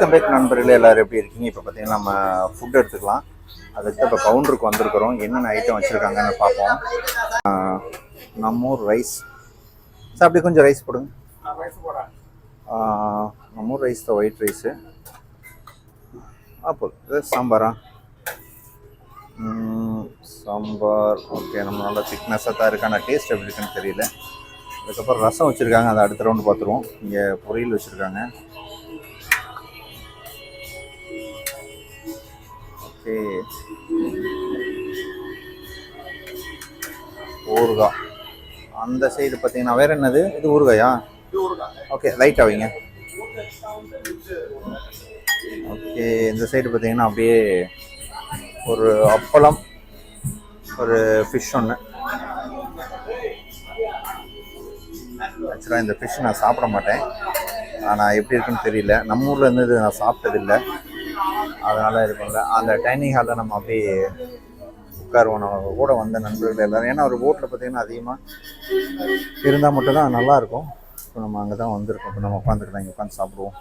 Welcome back நண்பர்களே, எல்லோரும் எப்படி இருக்கீங்க? இப்போ பார்த்தீங்கன்னா நம்ம ஃபுட் எடுத்துக்கலாம். அதுக்கு இப்போ கவுண்டருக்கு வந்திருக்கிறோம். என்னென்ன ஐட்டம் வச்சுருக்காங்கன்னு பார்ப்போம். நம்ம ஊர் ரைஸ் சார், அப்படி கொஞ்சம் ரைஸ் போடுங்க. நம்ம ஊர் ரைஸ் தான், ஒயிட் ரைஸு. அப்போ இது சாம்பாரா? சாம்பார் ஓகே. நம்ம நல்லா திக்னஸாக தான் இருக்கு. ஆனால் டேஸ்ட் எப்படி இருக்குன்னு தெரியல. அதுக்கப்புறம் ரசம் வச்சுருக்காங்க, அதை அடுத்த ரவுண்டு பார்த்துருவோம். இங்கே பொரியல் வச்சுருக்காங்க. ஓகே, ஊறுகாய். அந்த சைடு பார்த்தீங்கன்னா வேறு என்னது? இது ஊறுகாயா? ஓகே, லைட்டாக வைங்க. ஓகே, இந்த சைடு பார்த்தீங்கன்னா அப்படியே ஒரு அப்பளம், ஒரு ஃபிஷ் ஒன்று. ஆக்சுவலாக இந்த ஃபிஷ் நான் சாப்பிட மாட்டேன், ஆனால் எப்படி இருக்குன்னு தெரியல. நம்ம ஊரில் இருந்து நான் சாப்பிட்டதில்லை, அதனால் இருக்கும்ல. அந்த டைனிங் ஹாலில் நம்ம அப்படியே உட்காருவோம். நம்ம கூட வந்த நண்பர்கள் எல்லோரும். ஏன்னா ஒரு போட்டில் பார்த்திங்கன்னா அதிகமாக இருந்தால் மட்டும்தான் நல்லாயிருக்கும். இப்போ நம்ம அங்கே தான் வந்திருக்கோம். இப்போ நம்ம உட்காந்துருக்கோம், இங்கே உட்காந்து சாப்பிடுவோம்.